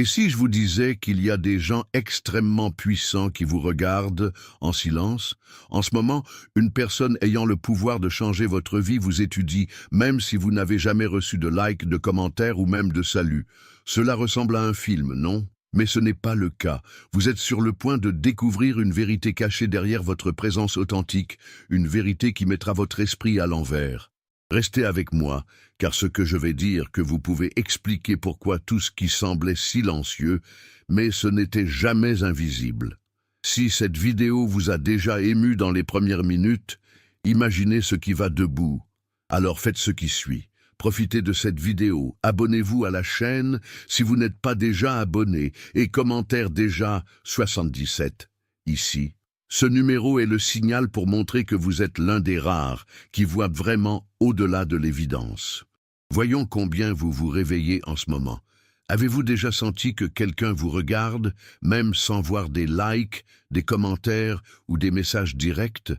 Et si je vous disais qu'il y a des gens extrêmement puissants qui vous regardent en silence? En ce moment, une personne ayant le pouvoir de changer votre vie vous étudie, même si vous n'avez jamais reçu de like, de commentaires ou même de salut. Cela ressemble à un film, non? Mais ce n'est pas le cas. Vous êtes sur le point de découvrir une vérité cachée derrière votre présence authentique, une vérité qui mettra votre esprit à l'envers. Restez avec moi, car ce que je vais dire que vous pouvez expliquer pourquoi tout ce qui semblait silencieux, mais ce n'était jamais invisible. Si cette vidéo vous a déjà ému dans les premières minutes, imaginez ce qui va debout. Alors faites ce qui suit. Profitez de cette vidéo, abonnez-vous à la chaîne si vous n'êtes pas déjà abonné et commentaire déjà 77 ici. Ce numéro est le signal pour montrer que vous êtes l'un des rares qui voient vraiment au-delà de l'évidence. Voyons combien vous vous réveillez en ce moment. Avez-vous déjà senti que quelqu'un vous regarde, même sans voir des likes, des commentaires ou des messages directs?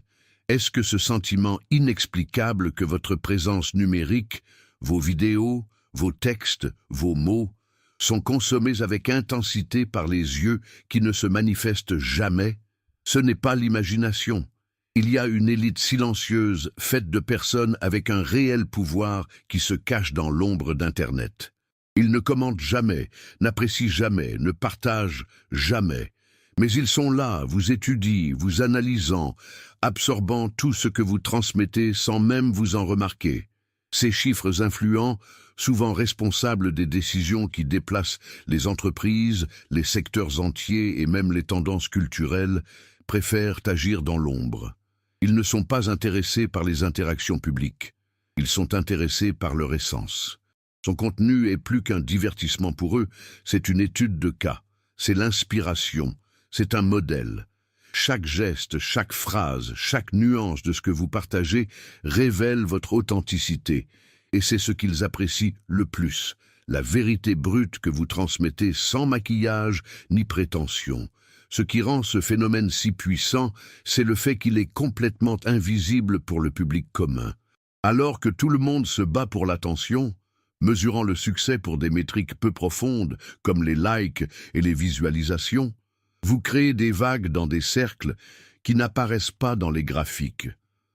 Est-ce que ce sentiment inexplicable que votre présence numérique, vos vidéos, vos textes, vos mots, sont consommés avec intensité par les yeux qui ne se manifestent jamais? Ce n'est pas l'imagination. Il y a une élite silencieuse faite de personnes avec un réel pouvoir qui se cache dans l'ombre d'Internet. Ils ne commentent jamais, n'apprécient jamais, ne partagent jamais. Mais ils sont là, vous étudient, vous analysant, absorbant tout ce que vous transmettez sans même vous en remarquer. Ces chiffres influents, souvent responsables des décisions qui déplacent les entreprises, les secteurs entiers et même les tendances culturelles, préfèrent agir dans l'ombre. Ils ne sont pas intéressés par les interactions publiques. Ils sont intéressés par leur essence. Son contenu est plus qu'un divertissement pour eux, c'est une étude de cas, c'est l'inspiration, c'est un modèle. Chaque geste, chaque phrase, chaque nuance de ce que vous partagez révèle votre authenticité, et c'est ce qu'ils apprécient le plus, la vérité brute que vous transmettez sans maquillage ni prétention. Ce qui rend ce phénomène si puissant, c'est le fait qu'il est complètement invisible pour le public commun. Alors que tout le monde se bat pour l'attention, mesurant le succès pour des métriques peu profondes, comme les likes et les visualisations, vous créez des vagues dans des cercles qui n'apparaissent pas dans les graphiques.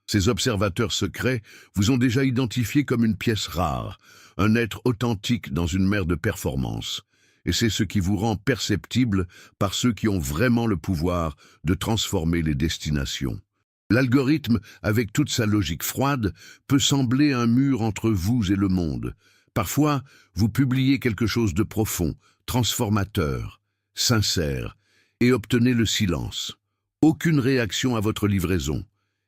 Ces observateurs secrets vous ont déjà identifié comme une pièce rare, un être authentique dans une mer de performance. Et c'est ce qui vous rend perceptible par ceux qui ont vraiment le pouvoir de transformer les destinations. L'algorithme, avec toute sa logique froide, peut sembler un mur entre vous et le monde. Parfois, vous publiez quelque chose de profond, transformateur, sincère, et obtenez le silence. Aucune réaction à votre livraison.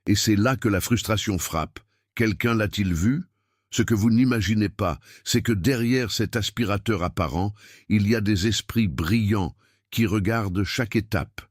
Et c'est là que la frustration frappe. Quelqu'un l'a-t-il vu ? Ce que vous n'imaginez pas, c'est que derrière cet aspirateur apparent, il y a des esprits brillants qui regardent chaque étape.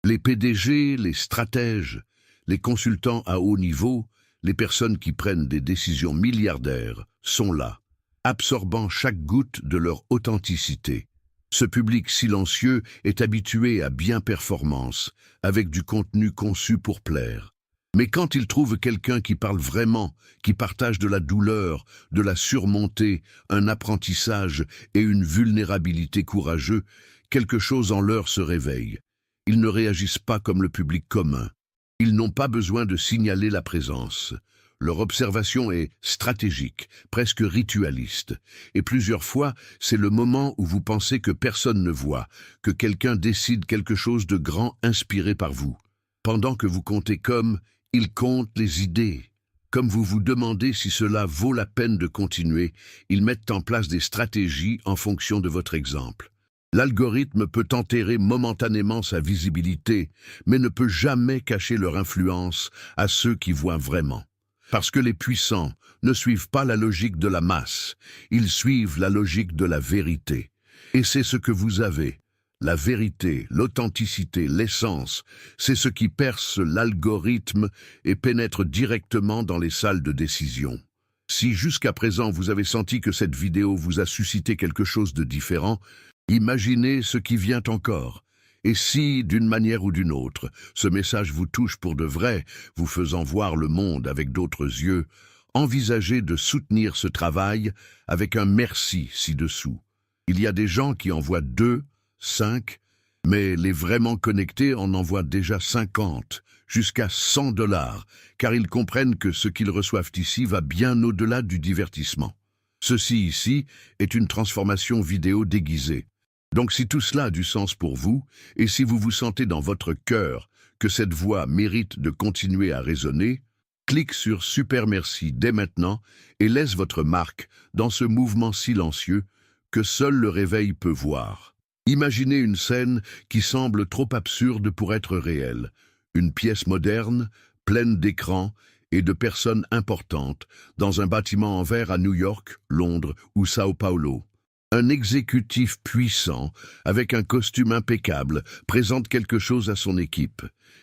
Les PDG, les stratèges, les consultants à haut niveau, les personnes qui prennent des décisions milliardaires sont là, absorbant chaque goutte de leur authenticité. Ce public silencieux est habitué à bien performance, avec du contenu conçu pour plaire. Mais quand il trouve quelqu'un qui parle vraiment, qui partage de la douleur, de la surmontée, un apprentissage et une vulnérabilité courageux, quelque chose en leur se réveille. Ils ne réagissent pas comme le public commun. Ils n'ont pas besoin de signaler la présence. Leur observation est stratégique, presque ritualiste. Et plusieurs fois, c'est le moment où vous pensez que personne ne voit, que quelqu'un décide quelque chose de grand inspiré par vous. Pendant que vous comptez comme ils comptent les idées. Comme vous vous demandez si cela vaut la peine de continuer, ils mettent en place des stratégies en fonction de votre exemple. L'algorithme peut enterrer momentanément sa visibilité, mais ne peut jamais cacher leur influence à ceux qui voient vraiment. Parce que les puissants ne suivent pas la logique de la masse, ils suivent la logique de la vérité. Et c'est ce que vous avez. La vérité, l'authenticité, l'essence, c'est ce qui perce l'algorithme et pénètre directement dans les salles de décision. Si jusqu'à présent vous avez senti que cette vidéo vous a suscité quelque chose de différent, imaginez ce qui vient encore. Et si, d'une manière ou d'une autre, ce message vous touche pour de vrai, vous faisant voir le monde avec d'autres yeux, envisagez de soutenir ce travail avec un merci ci-dessous. Il y a des gens qui envoient 2, 5, mais les vraiment connectés en envoient déjà 50, jusqu'à 100 $, car ils comprennent que ce qu'ils reçoivent ici va bien au-delà du divertissement. Ceci ici est une transformation vidéo déguisée. Donc si tout cela a du sens pour vous, et si vous vous sentez dans votre cœur que cette voix mérite de continuer à résonner, clique sur Super Merci dès maintenant et laisse votre marque dans ce mouvement silencieux que seul le réveil peut voir. Imaginez une scène qui semble trop absurde pour être réelle. Une pièce moderne, pleine d'écrans et de personnes importantes, dans un bâtiment en verre à New York, Londres ou Sao Paulo. Un exécutif puissant, avec un costume impeccable, présente quelque chose à son équipe.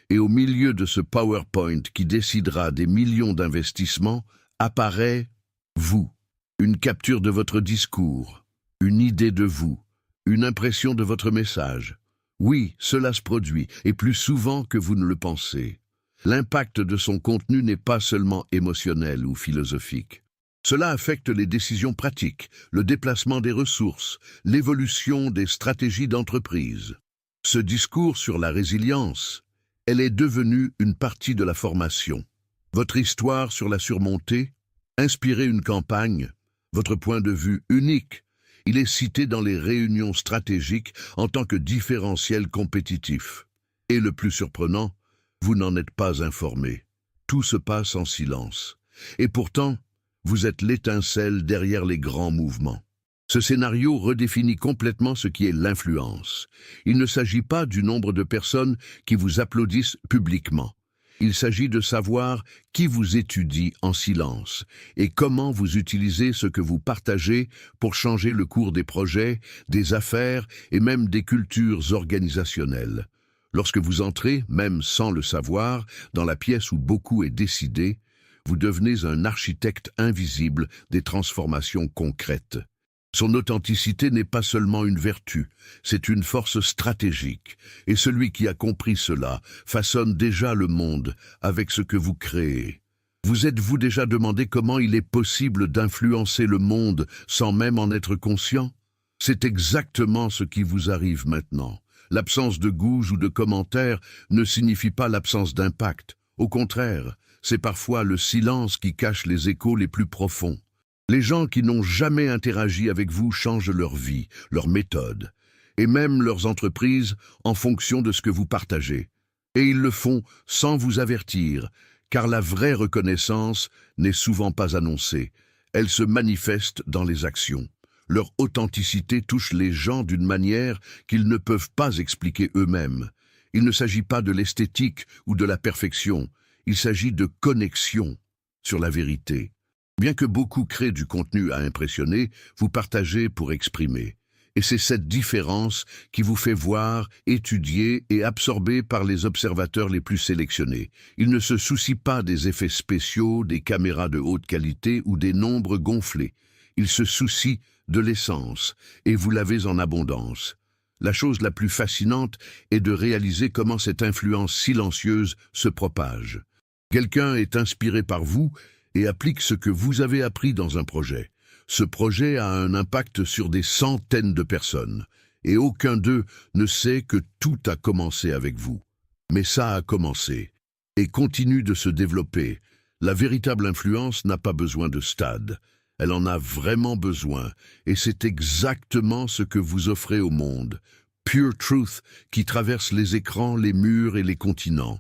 Et au milieu de ce PowerPoint qui décidera des millions d'investissements, apparaît vous. Une capture de votre discours, une idée de vous, une impression de votre message. Oui, cela se produit, et plus souvent que vous ne le pensez. L'impact de son contenu n'est pas seulement émotionnel ou philosophique. Cela affecte les décisions pratiques, le déplacement des ressources, l'évolution des stratégies d'entreprise. Ce discours sur la résilience, elle est devenue une partie de la formation. Votre histoire sur la surmontée, inspirer une campagne, votre point de vue unique, il est cité dans les réunions stratégiques en tant que différentiel compétitif. Et le plus surprenant, vous n'en êtes pas informé. Tout se passe en silence. Et pourtant, vous êtes l'étincelle derrière les grands mouvements. Ce scénario redéfinit complètement ce qui est l'influence. Il ne s'agit pas du nombre de personnes qui vous applaudissent publiquement. Il s'agit de savoir qui vous étudie en silence et comment vous utilisez ce que vous partagez pour changer le cours des projets, des affaires et même des cultures organisationnelles. Lorsque vous entrez, même sans le savoir, dans la pièce où beaucoup est décidé, vous devenez un architecte invisible des transformations concrètes. Son authenticité n'est pas seulement une vertu, c'est une force stratégique, et celui qui a compris cela façonne déjà le monde avec ce que vous créez. Vous êtes-vous déjà demandé comment il est possible d'influencer le monde sans même en être conscient? C'est exactement ce qui vous arrive maintenant. L'absence de gouges ou de commentaires ne signifie pas l'absence d'impact. Au contraire, c'est parfois le silence qui cache les échos les plus profonds. Les gens qui n'ont jamais interagi avec vous changent leur vie, leur méthode, et même leurs entreprises en fonction de ce que vous partagez. Et ils le font sans vous avertir, car la vraie reconnaissance n'est souvent pas annoncée. Elle se manifeste dans les actions. Leur authenticité touche les gens d'une manière qu'ils ne peuvent pas expliquer eux-mêmes. Il ne s'agit pas de l'esthétique ou de la perfection, il s'agit de connexion sur la vérité. Bien que beaucoup créent du contenu à impressionner, vous partagez pour exprimer. Et c'est cette différence qui vous fait voir, étudier et absorber par les observateurs les plus sélectionnés. Ils ne se soucient pas des effets spéciaux, des caméras de haute qualité ou des nombres gonflés. Ils se soucient de l'essence, et vous l'avez en abondance. La chose la plus fascinante est de réaliser comment cette influence silencieuse se propage. Quelqu'un est inspiré par vous et applique ce que vous avez appris dans un projet. Ce projet a un impact sur des centaines de personnes, et aucun d'eux ne sait que tout a commencé avec vous. Mais ça a commencé, et continue de se développer. La véritable influence n'a pas besoin de stade. Elle en a vraiment besoin, et c'est exactement ce que vous offrez au monde. Pure Truth qui traverse les écrans, les murs et les continents.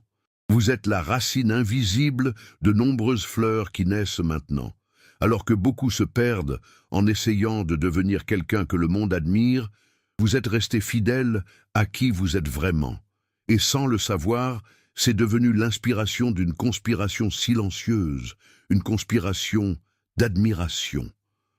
Vous êtes la racine invisible de nombreuses fleurs qui naissent maintenant. Alors que beaucoup se perdent en essayant de devenir quelqu'un que le monde admire, vous êtes resté fidèle à qui vous êtes vraiment. Et sans le savoir, c'est devenu l'inspiration d'une conspiration silencieuse, une conspiration d'admiration.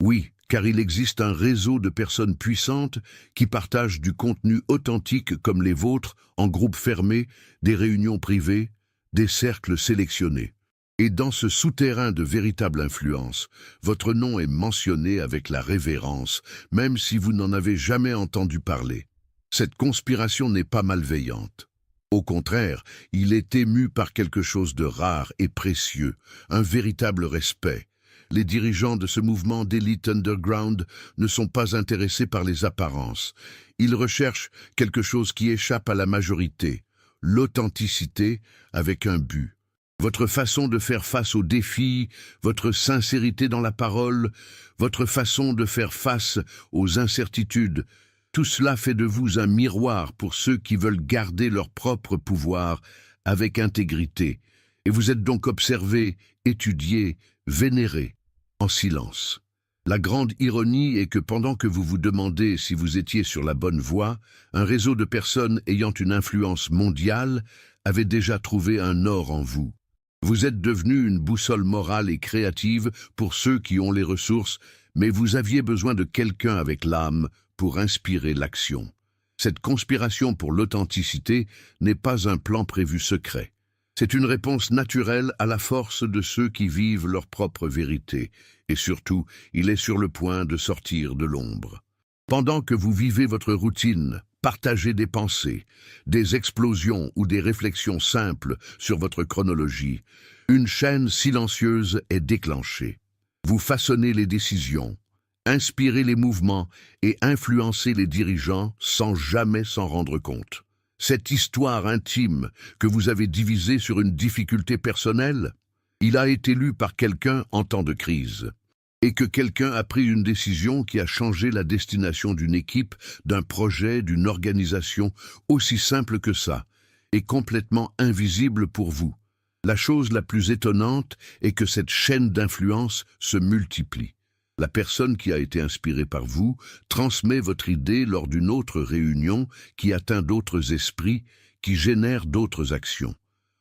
Oui, car il existe un réseau de personnes puissantes qui partagent du contenu authentique comme les vôtres en groupes fermés, des réunions privées, des cercles sélectionnés. Et dans ce souterrain de véritable influence, votre nom est mentionné avec la révérence, même si vous n'en avez jamais entendu parler. Cette conspiration n'est pas malveillante. Au contraire, il est ému par quelque chose de rare et précieux, un véritable respect. Les dirigeants de ce mouvement d'élite underground ne sont pas intéressés par les apparences. Ils recherchent quelque chose qui échappe à la majorité, l'authenticité avec un but. Votre façon de faire face aux défis, votre sincérité dans la parole, votre façon de faire face aux incertitudes, tout cela fait de vous un miroir pour ceux qui veulent garder leur propre pouvoir avec intégrité. Et vous êtes donc observé, étudié, vénéré, en silence. La grande ironie est que pendant que vous vous demandez si vous étiez sur la bonne voie, un réseau de personnes ayant une influence mondiale avait déjà trouvé un or en vous. Vous êtes devenu une boussole morale et créative pour ceux qui ont les ressources, mais vous aviez besoin de quelqu'un avec l'âme pour inspirer l'action. Cette conspiration pour l'authenticité n'est pas un plan prévu secret. C'est une réponse naturelle à la force de ceux qui vivent leur propre vérité, et surtout, il est sur le point de sortir de l'ombre. Pendant que vous vivez votre routine, partagez des pensées, des explosions ou des réflexions simples sur votre chronologie, une chaîne silencieuse est déclenchée. Vous façonnez les décisions, inspirez les mouvements et influencez les dirigeants sans jamais s'en rendre compte. Cette histoire intime que vous avez divisée sur une difficulté personnelle, il a été lu par quelqu'un en temps de crise. Et que quelqu'un a pris une décision qui a changé la destination d'une équipe, d'un projet, d'une organisation, aussi simple que ça, et complètement invisible pour vous. La chose la plus étonnante est que cette chaîne d'influence se multiplie. La personne qui a été inspirée par vous transmet votre idée lors d'une autre réunion qui atteint d'autres esprits, qui génère d'autres actions.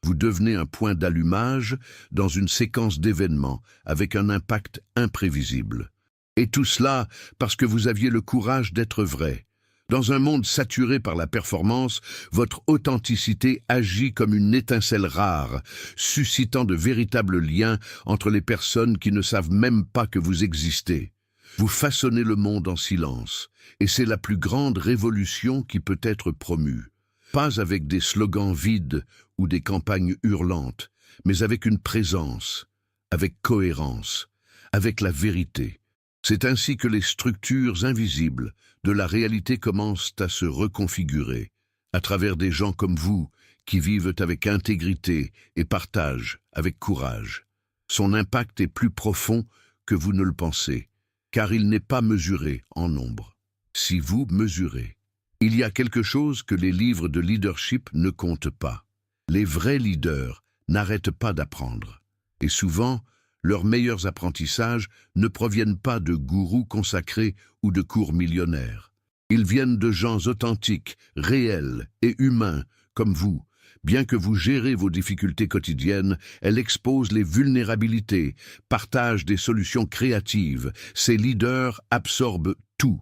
Vous devenez un point d'allumage dans une séquence d'événements avec un impact imprévisible. Et tout cela parce que vous aviez le courage d'être vrai. Dans un monde saturé par la performance, votre authenticité agit comme une étincelle rare, suscitant de véritables liens entre les personnes qui ne savent même pas que vous existez. Vous façonnez le monde en silence, et c'est la plus grande révolution qui peut être promue. Pas avec des slogans vides ou des campagnes hurlantes, mais avec une présence, avec cohérence, avec la vérité. C'est ainsi que les structures invisibles de la réalité commencent à se reconfigurer, à travers des gens comme vous, qui vivent avec intégrité et partagent avec courage. Son impact est plus profond que vous ne le pensez, car il n'est pas mesuré en nombre. Si vous mesurez, il y a quelque chose que les livres de leadership ne comptent pas. Les vrais leaders n'arrêtent pas d'apprendre. Et souvent, leurs meilleurs apprentissages ne proviennent pas de gourous consacrés ou de cours millionnaires. Ils viennent de gens authentiques, réels et humains, comme vous. Bien que vous gérez vos difficultés quotidiennes, elles exposent les vulnérabilités, partagent des solutions créatives. Ces leaders absorbent tout.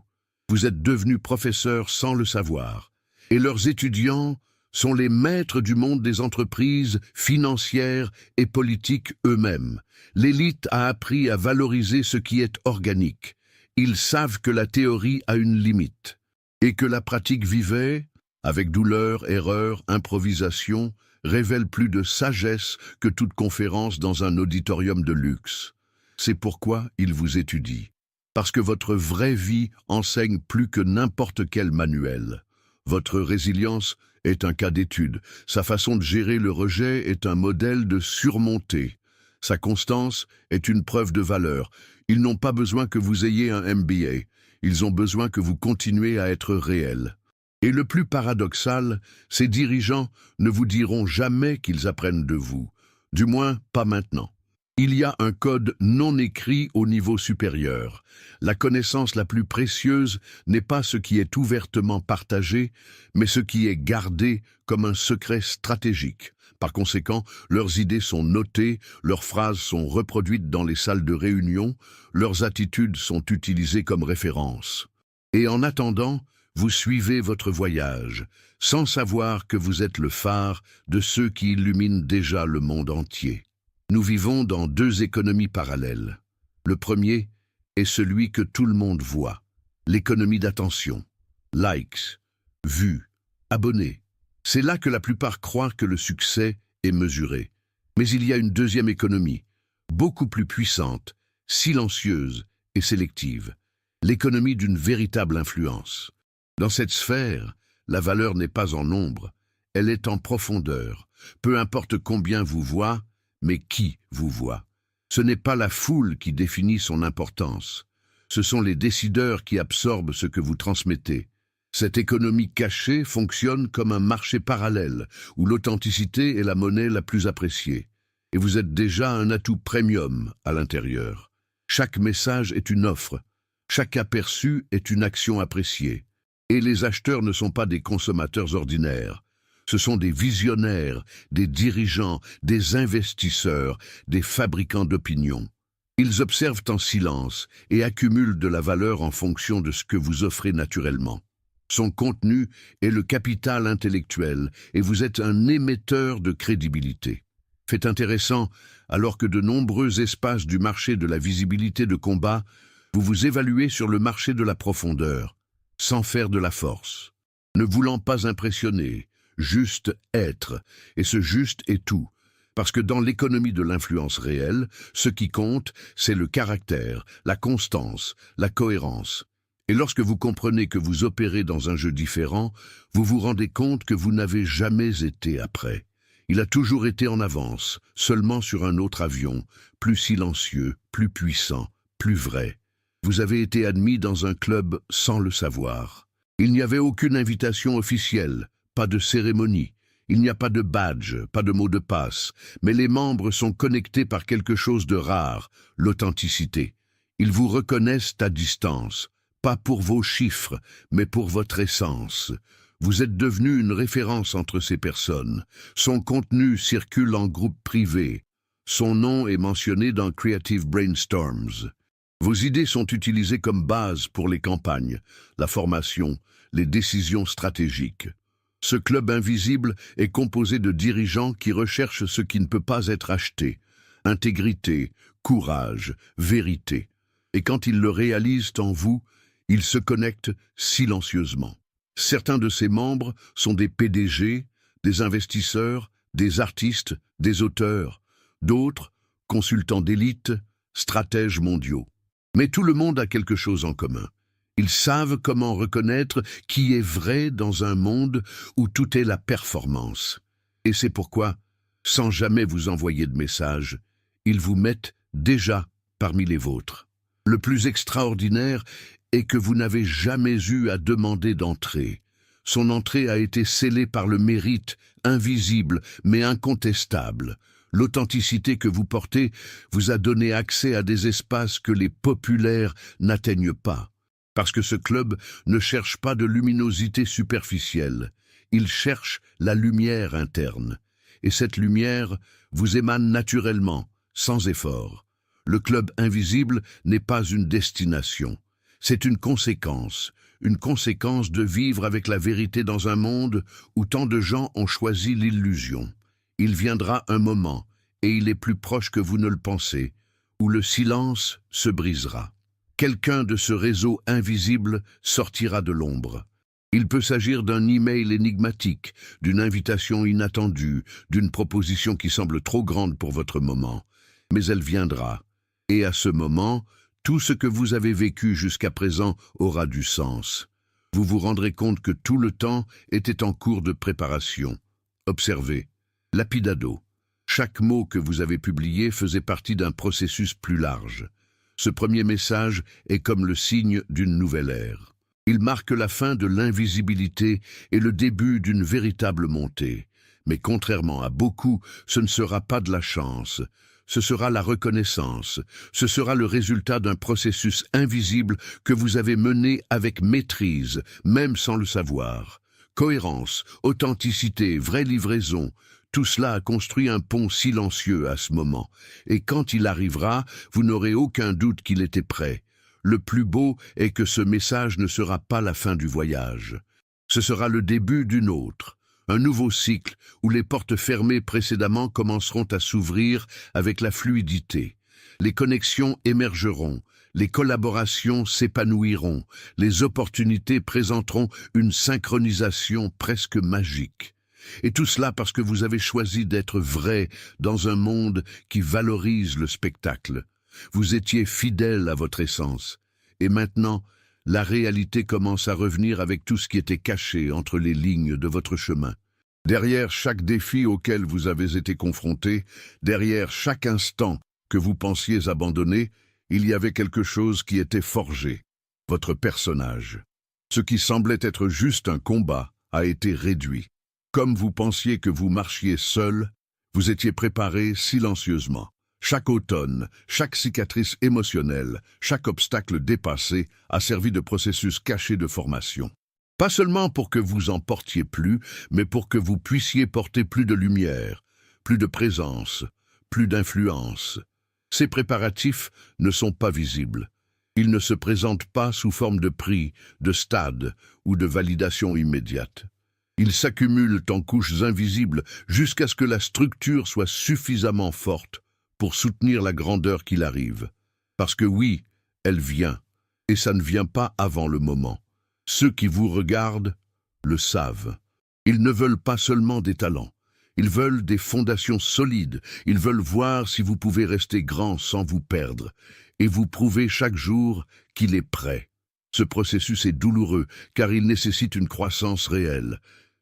Vous êtes devenus professeurs sans le savoir. Et leurs étudiants sont les maîtres du monde des entreprises financières et politiques eux-mêmes. L'élite a appris à valoriser ce qui est organique. Ils savent que la théorie a une limite et que la pratique vivée, avec douleur, erreur, improvisation, révèle plus de sagesse que toute conférence dans un auditorium de luxe. C'est pourquoi ils vous étudient. Parce que votre vraie vie enseigne plus que n'importe quel manuel. Votre résilience est un cas d'étude. Sa façon de gérer le rejet est un modèle de surmonter. Sa constance est une preuve de valeur. Ils n'ont pas besoin que vous ayez un MBA. Ils ont besoin que vous continuez à être réel. Et le plus paradoxal, ces dirigeants ne vous diront jamais qu'ils apprennent de vous. Du moins, pas maintenant. Il y a un code non écrit au niveau supérieur. La connaissance la plus précieuse n'est pas ce qui est ouvertement partagé, mais ce qui est gardé comme un secret stratégique. Par conséquent, leurs idées sont notées, leurs phrases sont reproduites dans les salles de réunion, leurs attitudes sont utilisées comme référence. Et en attendant, vous suivez votre voyage, sans savoir que vous êtes le phare de ceux qui illuminent déjà le monde entier. Nous vivons dans deux économies parallèles. Le premier est celui que tout le monde voit, l'économie d'attention, likes, vues, abonnés. C'est là que la plupart croient que le succès est mesuré. Mais il y a une deuxième économie, beaucoup plus puissante, silencieuse et sélective. L'économie d'une véritable influence. Dans cette sphère, la valeur n'est pas en nombre, elle est en profondeur. Peu importe combien vous voit, mais qui vous voit. Ce n'est pas la foule qui définit son importance. Ce sont les décideurs qui absorbent ce que vous transmettez. Cette économie cachée fonctionne comme un marché parallèle, où l'authenticité est la monnaie la plus appréciée. Et vous êtes déjà un atout premium à l'intérieur. Chaque message est une offre, chaque aperçu est une action appréciée. Et les acheteurs ne sont pas des consommateurs ordinaires. Ce sont des visionnaires, des dirigeants, des investisseurs, des fabricants d'opinion. Ils observent en silence et accumulent de la valeur en fonction de ce que vous offrez naturellement. Son contenu est le capital intellectuel et vous êtes un émetteur de crédibilité. Fait intéressant, alors que de nombreux espaces du marché de la visibilité de combat, vous vous évaluez sur le marché de la profondeur, sans faire de la force, ne voulant pas impressionner, juste être, et ce juste est tout, parce que dans l'économie de l'influence réelle, ce qui compte, c'est le caractère, la constance, la cohérence. Et lorsque vous comprenez que vous opérez dans un jeu différent, vous vous rendez compte que vous n'avez jamais été après. Il a toujours été en avance, seulement sur un autre avion, plus silencieux, plus puissant, plus vrai. Vous avez été admis dans un club sans le savoir. Il n'y avait aucune invitation officielle, pas de cérémonie. Il n'y a pas de badge, pas de mot de passe, mais les membres sont connectés par quelque chose de rare, l'authenticité. Ils vous reconnaissent à distance, pas pour vos chiffres, mais pour votre essence. Vous êtes devenu une référence entre ces personnes. Son contenu circule en groupe privé. Son nom est mentionné dans Creative Brainstorms. Vos idées sont utilisées comme base pour les campagnes, la formation, les décisions stratégiques. Ce club invisible est composé de dirigeants qui recherchent ce qui ne peut pas être acheté. Intégrité, courage, vérité. Et quand ils le réalisent en vous, ils se connectent silencieusement. Certains de ces membres sont des PDG, des investisseurs, des artistes, des auteurs. D'autres, consultants d'élite, stratèges mondiaux. Mais tout le monde a quelque chose en commun. Ils savent comment reconnaître qui est vrai dans un monde où tout est la performance. Et c'est pourquoi, sans jamais vous envoyer de message, ils vous mettent déjà parmi les vôtres. Le plus extraordinaire est que vous n'avez jamais eu à demander d'entrer. Son entrée a été scellée par le mérite, invisible mais incontestable. L'authenticité que vous portez vous a donné accès à des espaces que les populaires n'atteignent pas. Parce que ce club ne cherche pas de luminosité superficielle, il cherche la lumière interne. Et cette lumière vous émane naturellement, sans effort. Le club invisible n'est pas une destination, c'est une conséquence de vivre avec la vérité dans un monde où tant de gens ont choisi l'illusion. Il viendra un moment, et il est plus proche que vous ne le pensez, où le silence se brisera. Quelqu'un de ce réseau invisible sortira de l'ombre. Il peut s'agir d'un email énigmatique, d'une invitation inattendue, d'une proposition qui semble trop grande pour votre moment. Mais elle viendra. Et à ce moment, tout ce que vous avez vécu jusqu'à présent aura du sens. Vous vous rendrez compte que tout le temps était en cours de préparation. Observez. Lapidado. Chaque mot que vous avez publié faisait partie d'un processus plus large. Ce premier message est comme le signe d'une nouvelle ère. Il marque la fin de l'invisibilité et le début d'une véritable montée. Mais contrairement à beaucoup, ce ne sera pas de la chance. Ce sera la reconnaissance. Ce sera le résultat d'un processus invisible que vous avez mené avec maîtrise, même sans le savoir. Cohérence, authenticité, vraie livraison. Tout cela a construit un pont silencieux à ce moment, et quand il arrivera, vous n'aurez aucun doute qu'il était prêt. Le plus beau est que ce message ne sera pas la fin du voyage. Ce sera le début d'une autre, un nouveau cycle où les portes fermées précédemment commenceront à s'ouvrir avec la fluidité. Les connexions émergeront, les collaborations s'épanouiront, les opportunités présenteront une synchronisation presque magique. Et tout cela parce que vous avez choisi d'être vrai dans un monde qui valorise le spectacle. Vous étiez fidèle à votre essence. Et maintenant, la réalité commence à revenir avec tout ce qui était caché entre les lignes de votre chemin. Derrière chaque défi auquel vous avez été confronté, derrière chaque instant que vous pensiez abandonner, il y avait quelque chose qui était forgé, votre personnage. Ce qui semblait être juste un combat a été réduit. Comme vous pensiez que vous marchiez seul, vous étiez préparé silencieusement. Chaque automne, chaque cicatrice émotionnelle, chaque obstacle dépassé a servi de processus caché de formation. Pas seulement pour que vous en portiez plus, mais pour que vous puissiez porter plus de lumière, plus de présence, plus d'influence. Ces préparatifs ne sont pas visibles. Ils ne se présentent pas sous forme de prix, de stade ou de validation immédiate. Ils s'accumulent en couches invisibles jusqu'à ce que la structure soit suffisamment forte pour soutenir la grandeur qu'il arrive. Parce que oui, elle vient, et ça ne vient pas avant le moment. Ceux qui vous regardent le savent. Ils ne veulent pas seulement des talents. Ils veulent des fondations solides. Ils veulent voir si vous pouvez rester grand sans vous perdre. Et vous prouvez chaque jour qu'il est prêt. Ce processus est douloureux, car il nécessite une croissance réelle.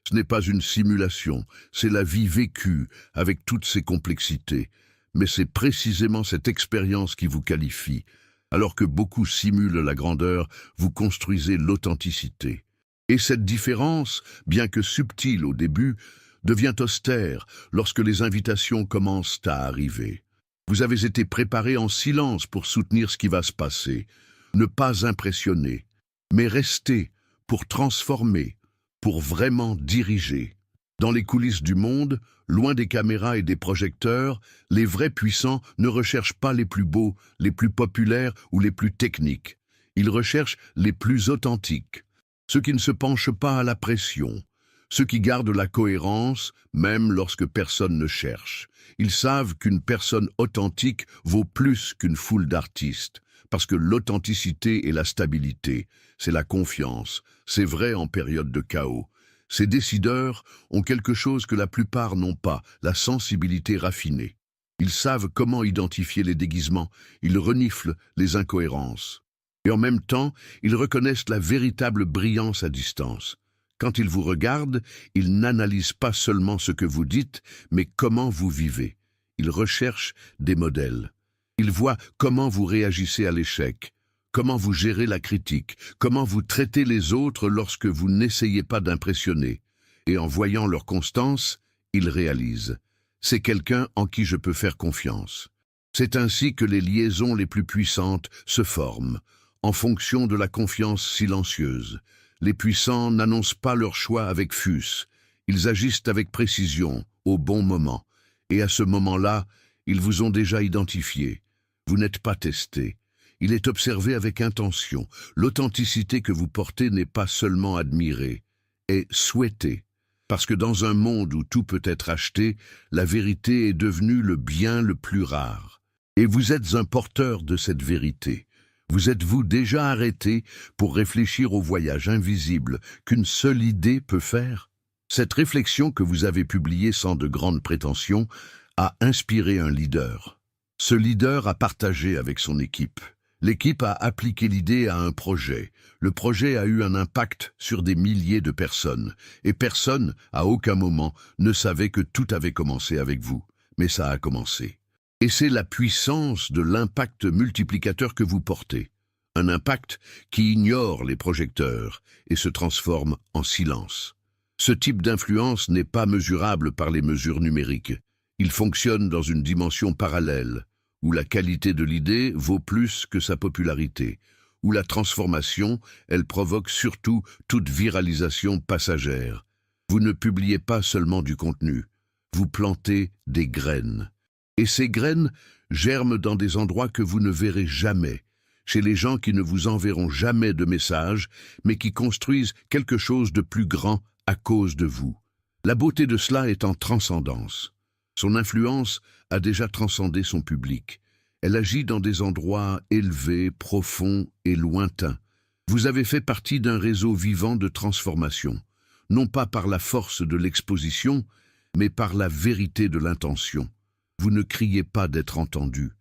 Ce n'est pas une simulation, c'est la vie vécue, avec toutes ses complexités. Mais c'est précisément cette expérience qui vous qualifie. Alors que beaucoup simulent la grandeur, vous construisez l'authenticité. Et cette différence, bien que subtile au début, devient austère lorsque les invitations commencent à arriver. Vous avez été préparé en silence pour soutenir ce qui va se passer. Ne pas impressionner, mais rester pour transformer, pour vraiment diriger. Dans les coulisses du monde, loin des caméras et des projecteurs, les vrais puissants ne recherchent pas les plus beaux, les plus populaires ou les plus techniques. Ils recherchent les plus authentiques, ceux qui ne se penchent pas à la pression, ceux qui gardent la cohérence même lorsque personne ne cherche. Ils savent qu'une personne authentique vaut plus qu'une foule d'artistes, parce que l'authenticité et la stabilité, c'est la confiance, c'est vrai en période de chaos. Ces décideurs ont quelque chose que la plupart n'ont pas, la sensibilité raffinée. Ils savent comment identifier les déguisements, ils reniflent les incohérences. Et en même temps, ils reconnaissent la véritable brillance à distance. Quand ils vous regardent, ils n'analysent pas seulement ce que vous dites, mais comment vous vivez. Ils recherchent des modèles. Ils voient comment vous réagissez à l'échec, comment vous gérez la critique, comment vous traitez les autres lorsque vous n'essayez pas d'impressionner. Et en voyant leur constance, ils réalisent. C'est quelqu'un en qui je peux faire confiance. C'est ainsi que les liaisons les plus puissantes se forment, en fonction de la confiance silencieuse. Les puissants n'annoncent pas leur choix avec fus. Ils agissent avec précision, au bon moment. Et à ce moment-là, ils vous ont déjà identifié. Vous n'êtes pas testé. Il est observé avec intention. L'authenticité que vous portez n'est pas seulement admirée, est souhaitée. Parce que dans un monde où tout peut être acheté, la vérité est devenue le bien le plus rare. Et vous êtes un porteur de cette vérité. Vous êtes-vous déjà arrêté pour réfléchir au voyage invisible qu'une seule idée peut faire? Cette réflexion que vous avez publiée sans de grandes prétentions a inspiré un leader. Ce leader a partagé avec son équipe. L'équipe a appliqué l'idée à un projet. Le projet a eu un impact sur des milliers de personnes. Et personne, à aucun moment, ne savait que tout avait commencé avec vous. Mais ça a commencé. Et c'est la puissance de l'impact multiplicateur que vous portez. Un impact qui ignore les projecteurs et se transforme en silence. Ce type d'influence n'est pas mesurable par les mesures numériques. Il fonctionne dans une dimension parallèle, où la qualité de l'idée vaut plus que sa popularité, où la transformation, elle provoque surtout toute viralisation passagère. Vous ne publiez pas seulement du contenu, vous plantez des graines. Et ces graines germent dans des endroits que vous ne verrez jamais, chez les gens qui ne vous enverront jamais de messages, mais qui construisent quelque chose de plus grand à cause de vous. La beauté de cela est en transcendance. Son influence a déjà transcendé son public. Elle agit dans des endroits élevés, profonds et lointains. Vous avez fait partie d'un réseau vivant de transformation, non pas par la force de l'exposition, mais par la vérité de l'intention. Vous ne criez pas d'être entendu,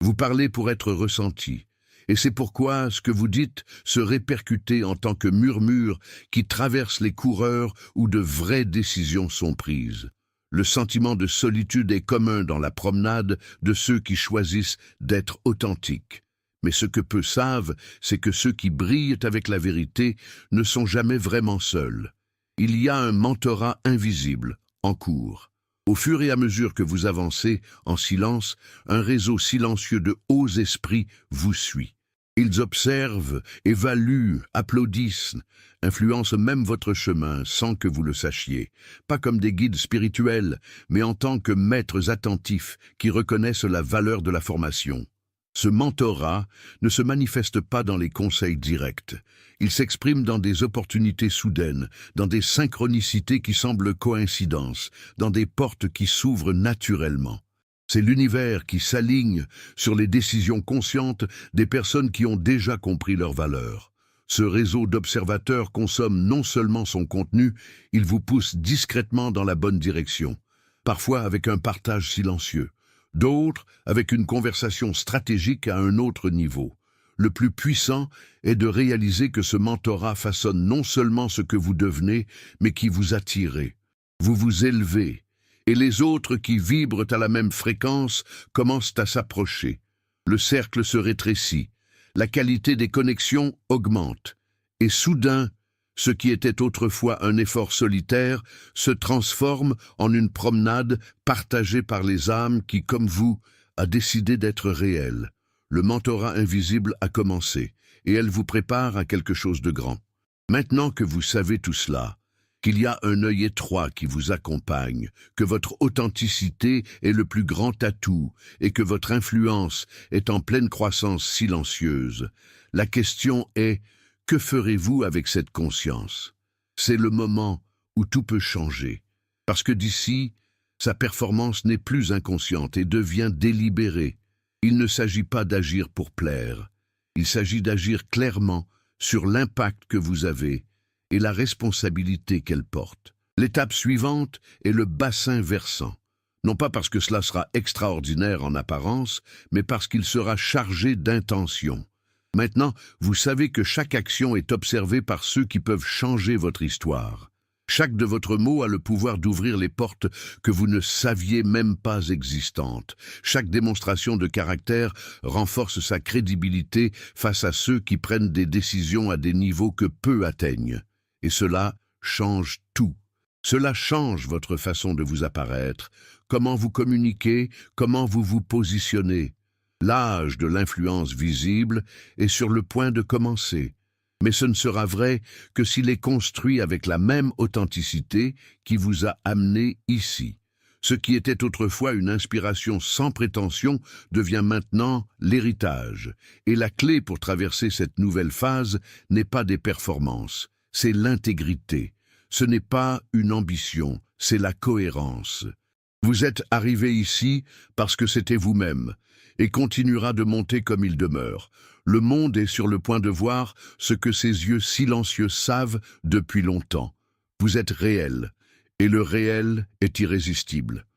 Vous parlez pour être ressenti. Et c'est pourquoi ce que vous dites se répercute en tant que murmure qui traverse les coureurs où de vraies décisions sont prises. Le sentiment de solitude est commun dans la promenade de ceux qui choisissent d'être authentiques. Mais ce que peu savent, c'est que ceux qui brillent avec la vérité ne sont jamais vraiment seuls. Il y a un mentorat invisible, en cours. Au fur et à mesure que vous avancez, en silence, un réseau silencieux de hauts esprits vous suit. Ils observent, évaluent, applaudissent, influencent même votre chemin sans que vous le sachiez, pas comme des guides spirituels, mais en tant que maîtres attentifs qui reconnaissent la valeur de la formation. Ce mentorat ne se manifeste pas dans les conseils directs. Il s'exprime dans des opportunités soudaines, dans des synchronicités qui semblent coïncidences, dans des portes qui s'ouvrent naturellement. C'est l'univers qui s'aligne sur les décisions conscientes des personnes qui ont déjà compris leur valeur. Ce réseau d'observateurs consomme non seulement son contenu, il vous pousse discrètement dans la bonne direction, parfois avec un partage silencieux, d'autres avec une conversation stratégique à un autre niveau. Le plus puissant est de réaliser que ce mentorat façonne non seulement ce que vous devenez, mais qui vous attirez. Vous vous élevez, et les autres qui vibrent à la même fréquence commencent à s'approcher. Le cercle se rétrécit, la qualité des connexions augmente, et soudain, ce qui était autrefois un effort solitaire se transforme en une promenade partagée par les âmes qui, comme vous, a décidé d'être réelle. Le mentorat invisible a commencé, et elle vous prépare à quelque chose de grand. Maintenant que vous savez tout cela, qu'il y a un œil étroit qui vous accompagne, que votre authenticité est le plus grand atout et que votre influence est en pleine croissance silencieuse, la question est: que ferez-vous avec cette conscience? C'est le moment où tout peut changer, parce que d'ici, sa performance n'est plus inconsciente et devient délibérée. Il ne s'agit pas d'agir pour plaire, il s'agit d'agir clairement sur l'impact que vous avez et la responsabilité qu'elle porte. L'étape suivante est le bassin versant, non pas parce que cela sera extraordinaire en apparence, mais parce qu'il sera chargé d'intention. Maintenant, vous savez que chaque action est observée par ceux qui peuvent changer votre histoire. Chaque de votre mot a le pouvoir d'ouvrir les portes que vous ne saviez même pas existantes. Chaque démonstration de caractère renforce sa crédibilité face à ceux qui prennent des décisions à des niveaux que peu atteignent. Et cela change tout. Cela change votre façon de vous apparaître, comment vous communiquez, comment vous vous positionnez. L'âge de l'influence visible est sur le point de commencer. Mais ce ne sera vrai que s'il est construit avec la même authenticité qui vous a amené ici. Ce qui était autrefois une inspiration sans prétention devient maintenant l'héritage. Et la clé pour traverser cette nouvelle phase n'est pas des performances, c'est l'intégrité. Ce n'est pas une ambition, c'est la cohérence. Vous êtes arrivé ici parce que c'était vous-même, et continuera de monter comme il demeure. Le monde est sur le point de voir ce que ses yeux silencieux savent depuis longtemps. Vous êtes réel, et le réel est irrésistible.